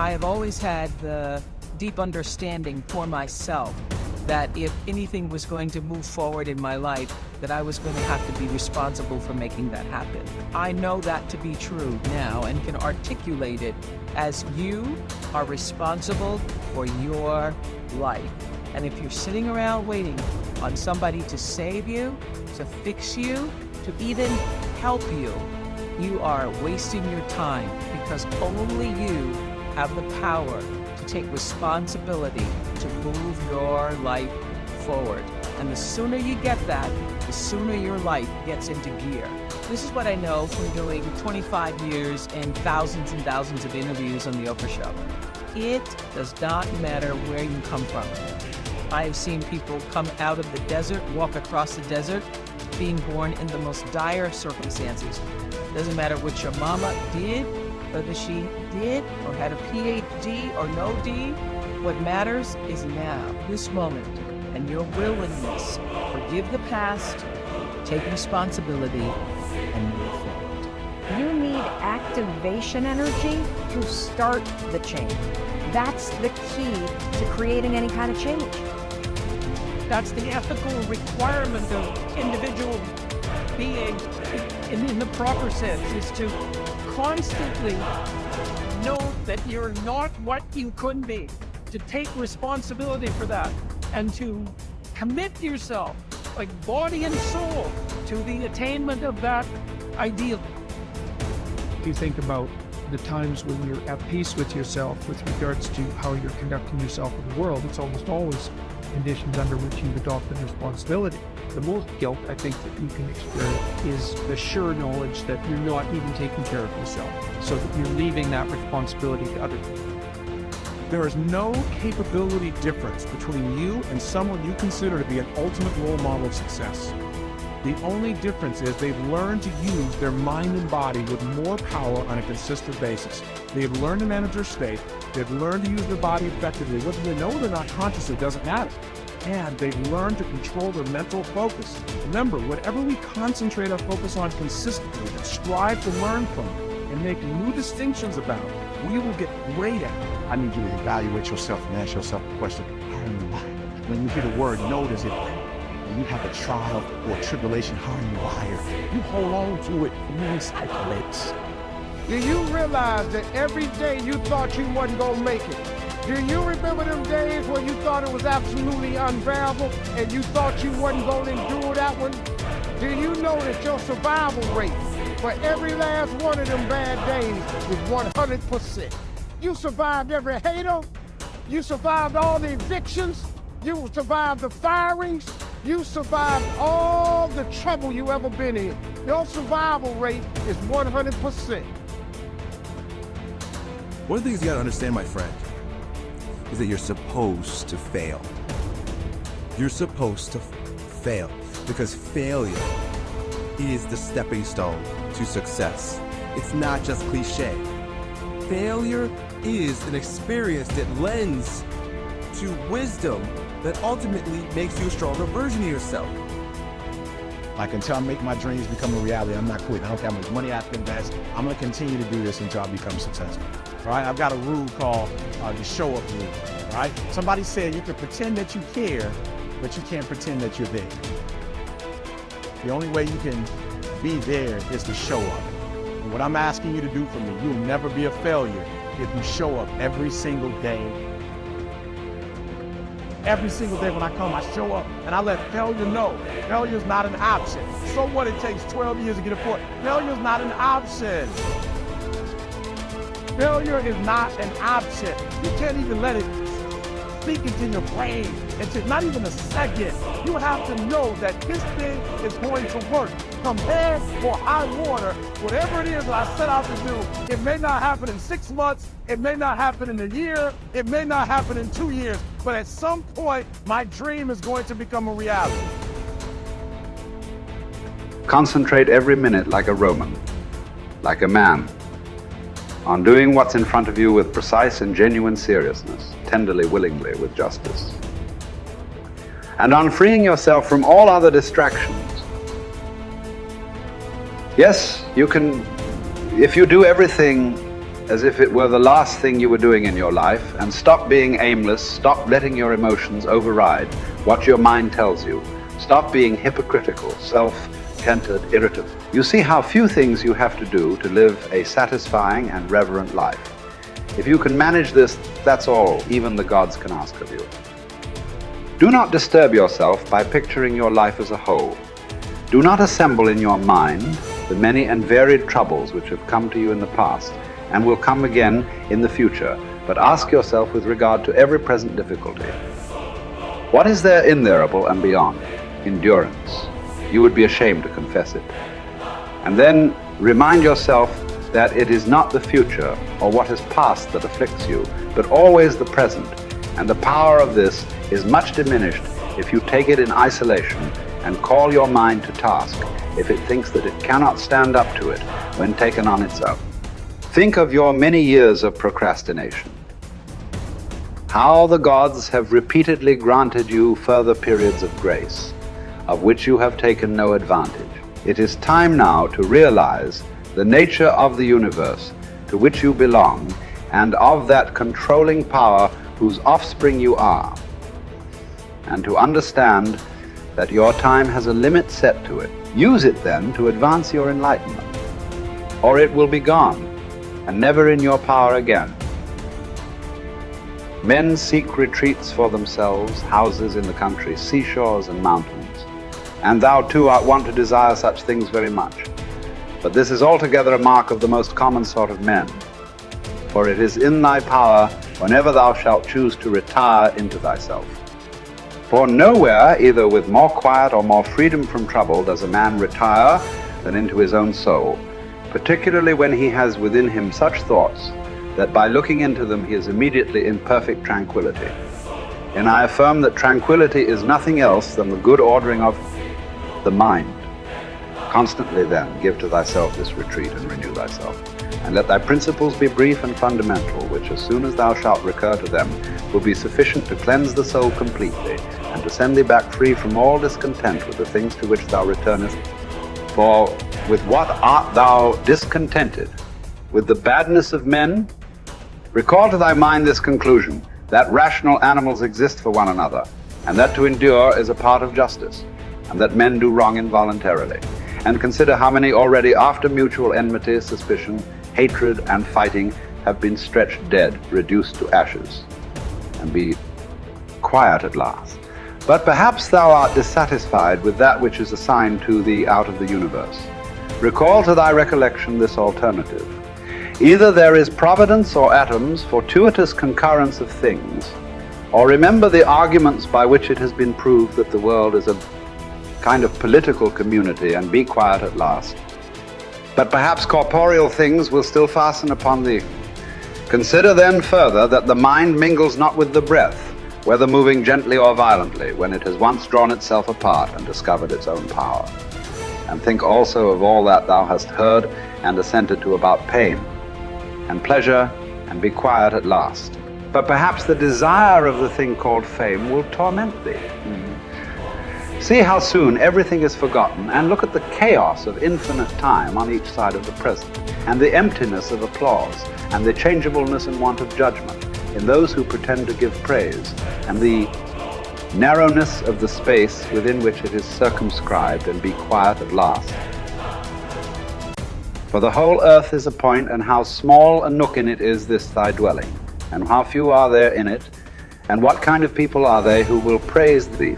I have always had the deep understanding for myself that if anything was going to move forward in my life, that I was going to have to be responsible for making that happen. I know that to be true now and can articulate it as you are responsible for your life. And if you're sitting around waiting on somebody to save you, to fix you, to even help you, you are wasting your time, because only you have the power to take responsibility to move your life forward. And the sooner you get that, the sooner your life gets into gear. This is what I know from doing 25 years and thousands of interviews on the Oprah Show. It does not matter where you come from. I have seen people come out of the desert, walk across the desert, being born in the most dire circumstances. Doesn't matter what your mama did, whether she did or had a PhD or no D. What matters is now, this moment, and your willingness to forgive the past, take responsibility, and move forward. You need activation energy to start the change. That's the key to creating any kind of change. That's the ethical requirement of individual being in the proper sense, is to constantly know that you're not what you could be, to take responsibility for that, and to commit yourself, like body and soul, to the attainment of that ideal. If you think about the times when you're at peace with yourself with regards to how you're conducting yourself in the world, it's almost always conditions under which you've adopted responsibility. The most guilt I think that you can experience is the sure knowledge that you're not even taking care of yourself, so that you're leaving that responsibility to other people. There is no capability difference between you and someone you consider to be an ultimate role model of success. The only difference is they've learned to use their mind and body with more power on a consistent basis. They've learned to manage their state. They've learned to use their body effectively. Whether they know it or not consciously doesn't matter. And they've learned to control their mental focus. Remember, whatever we concentrate our focus on consistently and strive to learn from it and make new distinctions about, we will get great at it. I need you to evaluate yourself and ask yourself the question, how are you wired? When you hear the word notice it, when you have a trial or a tribulation, how are you wired? You hold on to it and you recycle it. Do you realize that every day you thought you wasn't gonna make it? Do you remember them days when you thought it was absolutely unbearable and you thought you wasn't gonna endure that one? Do you know that your survival rate for every last one of them bad days is 100%? You survived every hater, you survived all the evictions, you survived the firings, you survived all the trouble you ever been in. Your survival rate is 100%. One of the things you gotta understand, my friend, is that you're supposed to fail. You're supposed to fail, because failure is the stepping stone to success. It's not just cliche. Failure is an experience that lends to wisdom that ultimately makes you a stronger version of yourself. Like, until I make my dreams become a reality, I'm not quitting. I don't care how much money I have to invest. I'm gonna continue to do this until I become successful. All right, I've got a rule called the show up rule. All right, somebody said you can pretend that you care, but you can't pretend that you're there. The only way you can be there is to show up. And what I'm asking you to do for me, you'll never be a failure if you show up every single day. Every single day when I come, I show up and I let failure know. Failure is not an option. So what, it takes 12 years to get a point. Failure is not an option. Failure is not an option. You can't even let it speak into your brain. It's not even a second. You have to know that this thing is going to work. Come air or high water, whatever it is that I set out to do, it may not happen in 6 months, it may not happen in a year, it may not happen in 2 years, but at some point, my dream is going to become a reality. Concentrate every minute like a Roman, like a man, on doing what's in front of you with precise and genuine seriousness, tenderly, willingly, with justice. And on freeing yourself from all other distractions. Yes, you can, if you do everything as if it were the last thing you were doing in your life, and stop being aimless, stop letting your emotions override what your mind tells you. Stop being hypocritical, self-centered, irritable. You see how few things you have to do to live a satisfying and reverent life. If you can manage this, that's all even the gods can ask of you. Do not disturb yourself by picturing your life as a whole. Do not assemble in your mind the many and varied troubles which have come to you in the past and will come again in the future, but ask yourself with regard to every present difficulty, what is there innerable and beyond? Endurance. You would be ashamed to confess it. And then remind yourself that it is not the future or what is past that afflicts you, but always the present, and the power of this is much diminished if you take it in isolation and call your mind to task if it thinks that it cannot stand up to it when taken on its own. Think of your many years of procrastination. How the gods have repeatedly granted you further periods of grace, of which you have taken no advantage. It is time now to realize the nature of the universe to which you belong and of that controlling power whose offspring you are, and to understand that your time has a limit set to it. Use it then to advance your enlightenment, or it will be gone and never in your power again. Men seek retreats for themselves, houses in the country, seashores and mountains, and thou too art wont to desire such things very much. But this is altogether a mark of the most common sort of men, for it is in thy power whenever thou shalt choose to retire into thyself. For nowhere, either with more quiet or more freedom from trouble, does a man retire than into his own soul, particularly when he has within him such thoughts that by looking into them he is immediately in perfect tranquility. And I affirm that tranquility is nothing else than the good ordering of the mind. Constantly then give to thyself this retreat and renew thyself, and let thy principles be brief and fundamental, which as soon as thou shalt recur to them will be sufficient to cleanse the soul completely, and to send thee back free from all discontent with the things to which thou returnest. For with what art thou discontented? With the badness of men? Recall to thy mind this conclusion, that rational animals exist for one another, and that to endure is a part of justice, and that men do wrong involuntarily. And consider how many already after mutual enmity, suspicion, hatred, and fighting have been stretched dead, reduced to ashes, and be quiet at last. But perhaps thou art dissatisfied with that which is assigned to thee out of the universe. Recall to thy recollection this alternative. Either there is providence or atoms, fortuitous concurrence of things, or remember the arguments by which it has been proved that the world is a kind of political community, and be quiet at last. But perhaps corporeal things will still fasten upon thee. Consider then further that the mind mingles not with the breath, whether moving gently or violently, when it has once drawn itself apart and discovered its own power. And think also of all that thou hast heard and assented to about pain and pleasure, and be quiet at last. But perhaps the desire of the thing called fame will torment thee. See how soon everything is forgotten, and look at the chaos of infinite time on each side of the present, and the emptiness of applause, and the changeableness and want of judgment in those who pretend to give praise, and the narrowness of the space within which it is circumscribed, and be quiet at last. For the whole earth is a point, and how small a nook in it is this thy dwelling, and how few are there in it, and what kind of people are they who will praise thee?